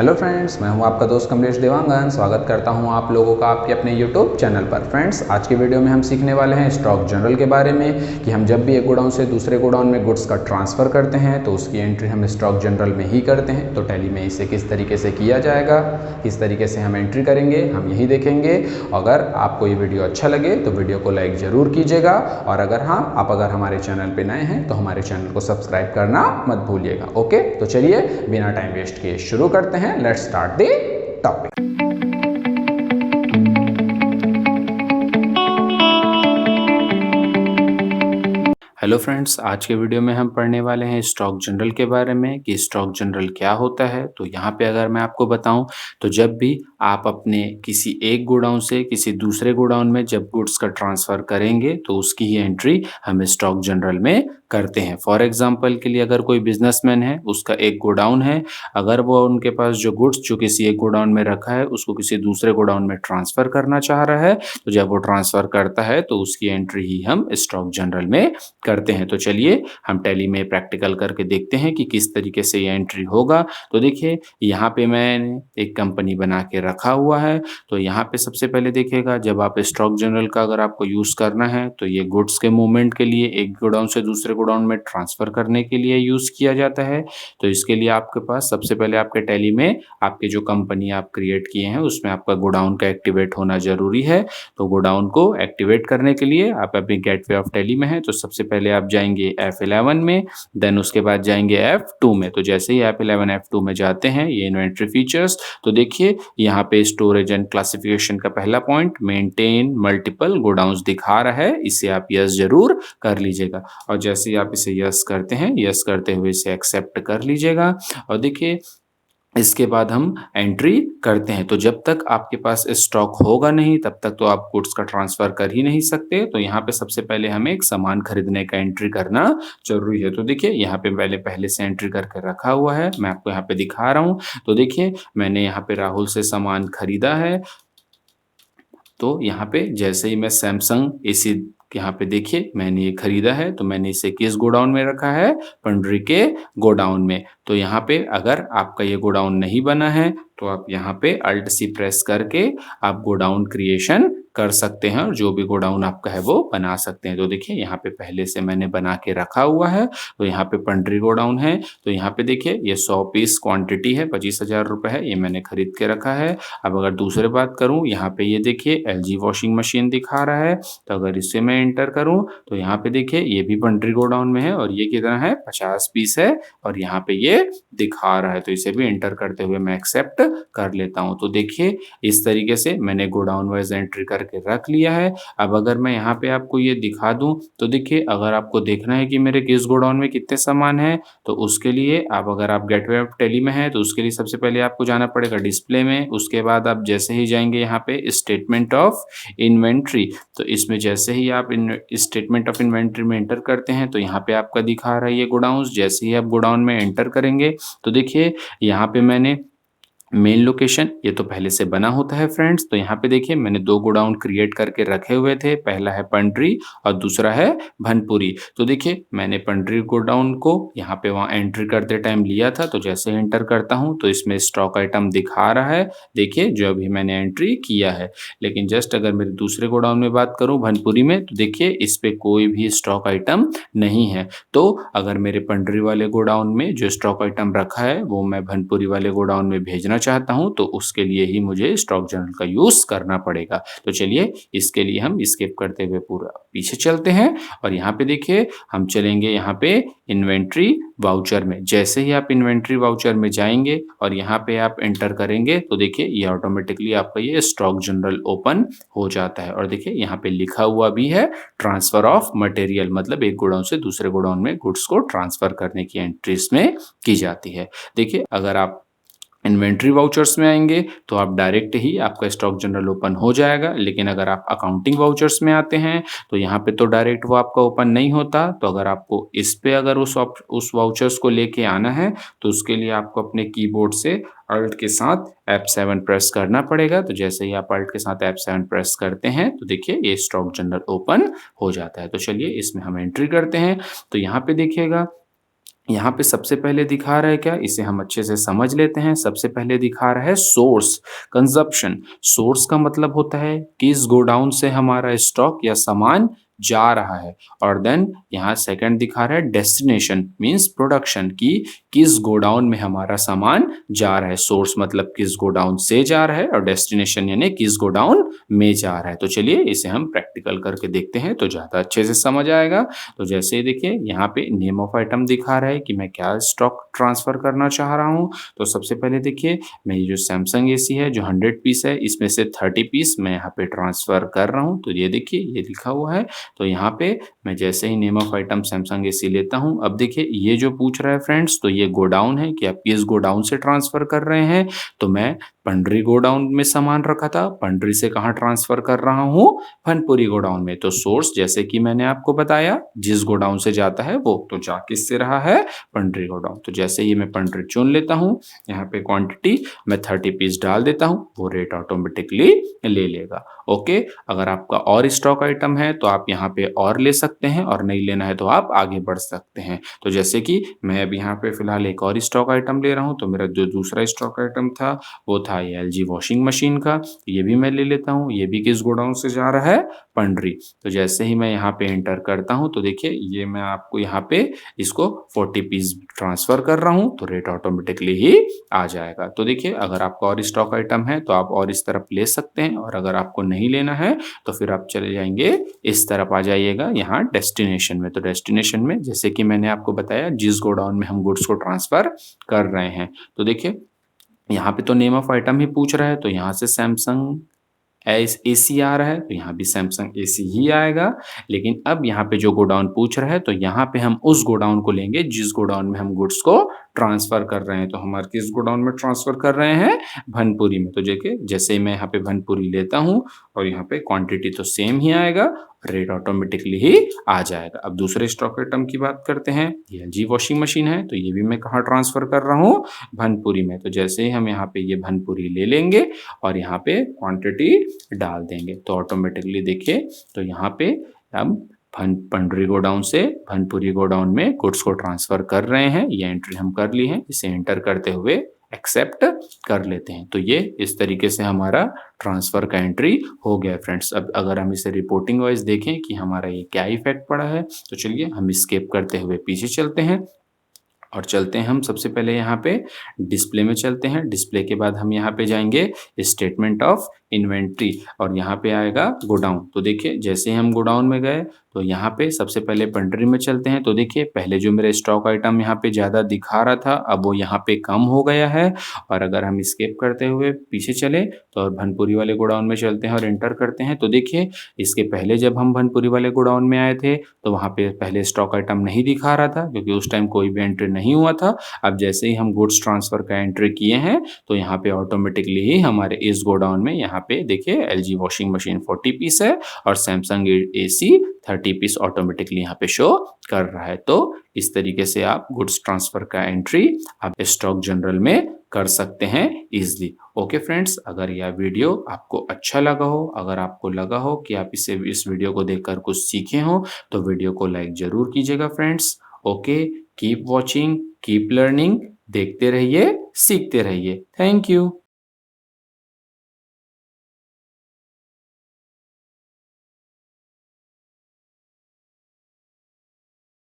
Hello friends, मैं हूं आपका दोस्त कमलेश देवांगन। स्वागत करता हूं आप लोगों का आपके अपने यूट्यूब चैनल पर। फ्रेंड्स, आज की वीडियो में हम सीखने वाले हैं स्टॉक जनरल के बारे में कि हम जब भी एक गोडाउन से दूसरे गोडाउन में गुड्स का ट्रांसफ़र करते हैं तो उसकी एंट्री हम स्टॉक जनरल में ही करते हैं। तो टैली में इसे किस तरीके से किया जाएगा, किस तरीके से हम एंट्री करेंगे, हम यही देखेंगे। अगर आपको ये वीडियो अच्छा लगे तो वीडियो को लाइक ज़रूर कीजिएगा, और अगर आप हमारे चैनल पर नए हैं तो हमारे चैनल को सब्सक्राइब करना मत भूलिएगा। ओके, तो चलिए बिना टाइम वेस्ट किए शुरू करते हैं। Let's start the topic. Hello friends, आज के वीडियो में हम पढ़ने वाले हैं स्टॉक जनरल के बारे में कि स्टॉक जनरल क्या होता है। तो यहाँ पे अगर मैं आपको बताऊं तो जब भी आप अपने किसी एक गोडाउन से किसी दूसरे गोडाउन में जब गुड्स का ट्रांसफ़र करेंगे तो उसकी ही एंट्री हम स्टॉक जनरल में करते हैं। फॉर एग्जांपल के लिए अगर कोई बिजनेसमैन है, उसका एक गोडाउन है, अगर वो उनके पास जो गुड्स जो किसी एक गोडाउन में रखा है उसको किसी दूसरे गोडाउन में ट्रांसफ़र करना चाह रहा है, तो जब वो ट्रांसफ़र करता है तो उसकी एंट्री ही हम स्टॉक जनरल में करते हैं। तो चलिए हम टैली में प्रैक्टिकल करके देखते हैं कि किस तरीके से ये एंट्री होगा। तो देखिए, यहाँ पे मैंने एक कंपनी बना के रखा हुआ है। तो यहाँ पे सबसे पहले देखिएगा, जब आप स्टॉक जनरल का अगर आपको यूज़ करना है तो ये गुड्स के मूवमेंट के लिए एक गोडाउन से दूसरे गोडाउन में ट्रांसफ़र करने के लिए यूज़ किया जाता है। तो इसके लिए आपके पास सबसे पहले आपके टैली में आपके जो कंपनी आप क्रिएट किए हैं उसमें आपका गोडाउन का एक्टिवेट होना ज़रूरी है। तो गोडाउन को एक्टिवेट करने के लिए आप अभी गेटवे ऑफ टैली में हैं, तो सबसे पहले आप जाएंगे F11 में, देन उसके बाद जाएंगे F2 में। तो जैसे ही F11 F2 में जाते हैं, ये इन्वेंट्री फीचर्स, तो देखिए यहाँ पे स्टोरेज एंड क्लासिफिकेशन का पहला पॉइंट मेंटेन मल्टीपल गोडाउन्स दिखा रहा है, इसे आप यस जरूर कर लीजिएगा। और जैसे ही आप इसे यस करते हैं, यस करते हुए इसे एक्सेप्ट कर लीजिएगा। और देखिए, इसके बाद हम एंट्री करते हैं। तो जब तक आपके पास स्टॉक होगा नहीं तब तक तो आप गुड्स का ट्रांसफ़र कर ही नहीं सकते। तो यहाँ पे सबसे पहले हमें एक सामान खरीदने का एंट्री करना ज़रूरी है। तो देखिए, यहाँ पे मैंने पहले से एंट्री करके रखा हुआ है, मैं आपको यहाँ पे दिखा रहा हूँ। तो देखिए, मैंने यहाँ पे राहुल से सामान खरीदा है। तो यहाँ पे जैसे ही मैं सैमसंग एसी, यहाँ पे देखिए मैंने ये खरीदा है, तो मैंने इसे किस गोडाउन में रखा है? पंडरी के गोडाउन में। तो यहाँ पे अगर आपका ये गोडाउन नहीं बना है तो आप यहाँ पे अल्ट सी प्रेस करके आप गोडाउन क्रिएशन कर सकते हैं और जो भी गोडाउन आपका है वो बना सकते हैं। तो देखिए, यहाँ पे पहले से मैंने बना के रखा हुआ है। तो यहाँ पे पंडरी गोडाउन है। तो यहाँ पे देखिए, ये 100 पीस क्वांटिटी है, 25,000 रुपये है, ये मैंने खरीद के रखा है। अब अगर दूसरे बात करूँ, यहाँ पे ये देखिए LG वॉशिंग मशीन दिखा रहा है। तो अगर इसे मैं एंटर करूँ तो यहाँ पे देखिए ये भी पंडरी गोडाउन में है और ये कितना है? 50 पीस है और यहाँ पे ये दिखा रहा है। तो इसे भी एंटर करते हुए मैं एक्सेप्ट कर लेता हूँ। तो देखिए, इस तरीके से मैंने गोडाउन वाइज एंट्री करके रख लिया है। अब अगर मैं यहाँ पे आपको ये दिखा दूँ तो देखिए, अगर आपको देखना है कि मेरे किस गोडाउन में कितने सामान है, तो उसके लिए आप, अगर आप गेटवे ऑफ टैली में है तो उसके लिए सबसे पहले आपको जाना पड़ेगा डिस्प्ले में। उसके बाद आप जैसे ही जाएंगे यहाँ पे स्टेटमेंट ऑफ इन्वेंट्री, तो इसमें जैसे ही आप स्टेटमेंट ऑफ इन्वेंट्री में एंटर करते हैं तो यहाँ पे आपका दिखा रहा है ये गोडाउन। जैसे ही आप गोडाउन में एंटर करेंगे तो देखिए, यहाँ पे मैंने मेन लोकेशन, ये तो पहले से बना होता है फ्रेंड्स। तो यहाँ पे देखिए, मैंने 2 गोडाउन क्रिएट करके रखे हुए थे, पहला है पंडरी और दूसरा है भनपुरी। तो देखिए, मैंने पंडरी गोडाउन को यहाँ पे वहाँ एंट्री करते टाइम लिया था। तो जैसे एंटर करता हूँ तो इसमें स्टॉक आइटम दिखा रहा है, देखिए जो अभी मैंने एंट्री किया है। लेकिन जस्ट अगर मेरे दूसरे गोडाउन में बात करूँ भनपुरी में, तो देखिए इस पे कोई भी स्टॉक आइटम नहीं है। तो अगर मेरे पंडरी वाले गोडाउन में जो स्टॉक आइटम रखा है वो मैं भनपुरी वाले गोडाउन में भेजना चाहता हूं, तो उसके लिए ही मुझे स्टॉक जनरल का यूज करना पड़ेगा। तो चलिए, इसके लिए हम स्किप करते हुए पूरा पीछे चलते हैं और यहाँ पे देखिए, हम चलेंगे यहाँ पे इन्वेंट्री वाउचर में। जैसे ही आप इन्वेंट्री वाउचर में जाएंगे और यहाँ पे आप एंटर करेंगे तो देखिए ये ऑटोमेटिकली आपका ये स्टॉक जनरल ओपन हो जाता है। और देखिए, यहाँ पे लिखा हुआ भी है ट्रांसफर ऑफ मटेरियल, मतलब एक गोडाउन से दूसरे गोडाउन में गुड्स को ट्रांसफर करने की एंट्री इसमें की जाती है। देखिए, अगर आप इन्वेंट्री वाउचर्स में आएंगे तो आप डायरेक्ट ही आपका स्टॉक जनरल ओपन हो जाएगा। लेकिन अगर आप अकाउंटिंग वाउचर्स में आते हैं तो यहाँ पे तो डायरेक्ट वो आपका ओपन नहीं होता। तो अगर आपको इस पे अगर उस वाउचर्स को लेके आना है तो उसके लिए आपको अपने कीबोर्ड से अल्ट के साथ F7 प्रेस करना पड़ेगा। तो जैसे ही आप अल्ट के साथ F7 प्रेस करते हैं तो देखिए ये स्टॉक जनरल ओपन हो जाता है। तो चलिए, इसमें हम एंट्री करते हैं। तो यहाँ पे देखिएगा, यहाँ पे सबसे पहले दिखा रहा है क्या? इसे हम अच्छे से समझ लेते हैं। सबसे पहले दिखा रहा है सोर्स, कंज़प्शन। सोर्स का मतलब होता है किस गोडाउन से हमारा स्टॉक या सामान जा रहा है, और देन यहाँ सेकंड दिखा रहा है डेस्टिनेशन मीन्स प्रोडक्शन, कि किस गोडाउन में हमारा सामान जा रहा है। सोर्स मतलब किस गोडाउन से जा रहा है और डेस्टिनेशन यानी किस गोडाउन में जा रहा है। तो चलिए इसे हम प्रैक्टिकल करके देखते हैं तो ज़्यादा अच्छे से समझ आएगा। तो जैसे ही देखिए यहाँ पे नेम ऑफ आइटम दिखा रहा है कि मैं क्या स्टॉक ट्रांसफ़र करना चाह रहा हूँ। तो सबसे पहले देखिए, मैं ये जो सैमसंग एसी है जो 100 पीस है, इसमें से 30 पीस मैं यहाँ पे ट्रांसफ़र कर रहा हूँ। तो ये देखिए ये लिखा हुआ है। तो यहाँ पे मैं जैसे ही name of item Samsung AC लेता हूँ, अब देखिए ये जो पूछ रहा है फ्रेंड्स, तो ये गोडाउन है कि आप किस गोडाउन से ट्रांसफ़र कर रहे हैं। तो मैं पंडरी गोडाउन में सामान रखा था, पंडरी से कहाँ ट्रांसफ़र कर रहा हूँ, फनपुरी गोडाउन में। तो सोर्स जैसे कि मैंने आपको बताया जिस गोडाउन से जाता है वो तो जा किससे रहा है, पंडरी गोडाउन। तो जैसे ही मैं पंडरी चुन लेता हूँ, यहाँ पे क्वांटिटी मैं 30 पीस डाल देता हूँ, वो रेट ऑटोमेटिकली ले लेगा। ओके, अगर आपका और स्टॉक आइटम है तो आप यहाँ पे और ले सकते हैं, और नहीं लेना है तो आप आगे बढ़ सकते हैं। तो जैसे कि मैं अब यहाँ पे फिलहाल एक और स्टॉक आइटम ले रहा हूँ, तो मेरा जो दूसरा स्टॉक आइटम था वो था ये एलजी वॉशिंग मशीन का। ये भी मैं ले लेता हूँ, ये भी किस गोडाउन से जा रहा है, पंडरी। तो जैसे ही मैं यहाँ पे एंटर करता हूँ, तो देखिए ये मैं आपको यहाँ पे इसको 40 पीस ट्रांसफ़र कर रहा हूँ, तो रेट ऑटोमेटिकली ही आ जाएगा। तो देखिए अगर आपका और स्टॉक आइटम है तो आप और इस तरफ ले सकते हैं, और अगर आपको नहीं लेना है तो फिर आप चले जाएँगे इस तरफ, आ जाइएगा यहाँ डेस्टिनेशन में। तो डेस्टिनेशन में जैसे कि मैंने आपको बताया जिस गोडाउन में हम गुड्स को ट्रांसफ़र कर रहे हैं। तो देखिए यहाँ पे तो नेम ऑफ आइटम ही पूछ रहा है, तो यहाँ से सैमसंग एसी आ रहा है, तो यहाँ भी सैमसंग एसी ही आएगा। लेकिन अब यहाँ पे जो गोडाउन पूछ रहा है, तो यहाँ पे हम उस गोडाउन को लेंगे जिस गोडाउन में हम गुड्स को ट्रांसफ़र कर रहे हैं। तो हमारे किस गोडाउन में ट्रांसफ़र कर रहे हैं, भनपुरी में। तो देखिए जैसे ही मैं यहाँ पे भनपुरी लेता हूँ, और यहाँ पे क्वांटिटी तो सेम ही आएगा, रेट ऑटोमेटिकली ही आ जाएगा। अब दूसरे स्टॉक आइटम की बात करते हैं। ये एलजी वॉशिंग मशीन है, तो ये भी मैं कहाँ ट्रांसफ़र कर रहा हूँ, भनपुरी में। तो जैसे ही हम यहाँ पे ये भनपुरी ले लेंगे और यहाँ पे क्वांटिटी डाल देंगे, तो ऑटोमेटिकली देखिए, तो यहाँ पे हम पंडरी गोडाउन से भनपुरी गोडाउन में गुड्स को ट्रांसफ़र कर रहे हैं। ये एंट्री हम कर ली है, इसे एंटर करते हुए एक्सेप्ट कर लेते हैं। तो ये इस तरीके से हमारा ट्रांसफ़र का एंट्री हो गया है फ्रेंड्स। अब अगर हम इसे रिपोर्टिंग वाइज़ देखें कि हमारा ये क्या इफ़ेक्ट पड़ा है, तो चलिए हम एस्केप करते हुए पीछे चलते हैं, और चलते हैं हम सबसे पहले यहाँ पे डिस्प्ले में चलते हैं। डिस्प्ले के बाद हम यहाँ पे जाएँगे स्टेटमेंट ऑफ इन्वेंट्री, और यहाँ पे आएगा गोडाउन। तो देखिए जैसे ही हम गोडाउन में गए, तो यहाँ पे सबसे पहले पेंट्री में चलते हैं। तो देखिए पहले जो मेरा स्टॉक आइटम यहाँ पे ज़्यादा दिखा रहा था, अब वो यहाँ पे कम हो गया है। और अगर हम एस्केप करते हुए पीछे चले, तो और भनपुरी वाले गोडाउन में चलते हैं और एंटर करते हैं। तो देखिए इसके पहले जब हम भनपुरी वाले गोडाउन में आए थे, तो वहाँ पे पहले स्टॉक आइटम नहीं दिखा रहा था, क्योंकि उस टाइम कोई भी एंट्री नहीं हुआ था। अब जैसे ही हम गुड्स ट्रांसफ़र का एंट्री किए हैं, तो यहाँ पे ऑटोमेटिकली ही हमारे इस गोडाउन में यहाँ पे देखिए एलजी वॉशिंग मशीन 40 पीस है, और सैमसंग एसी 30 पीस ऑटोमेटिकली यहाँ पे शो कर रहा है। तो इस तरीके से आप गुड्स ट्रांसफ़र का एंट्री आप स्टॉक जनरल में कर सकते हैं ईज़िली। ओके फ्रेंड्स, अगर यह वीडियो आपको अच्छा लगा हो, अगर आपको लगा हो कि आप इस वीडियो को देखकर कुछ सीखे हों, तो वीडियो को लाइक ज़रूर कीजिएगा friends. Okay, keep watching, keep learning, देखते रहिए, सीखते रहिए। Thank you.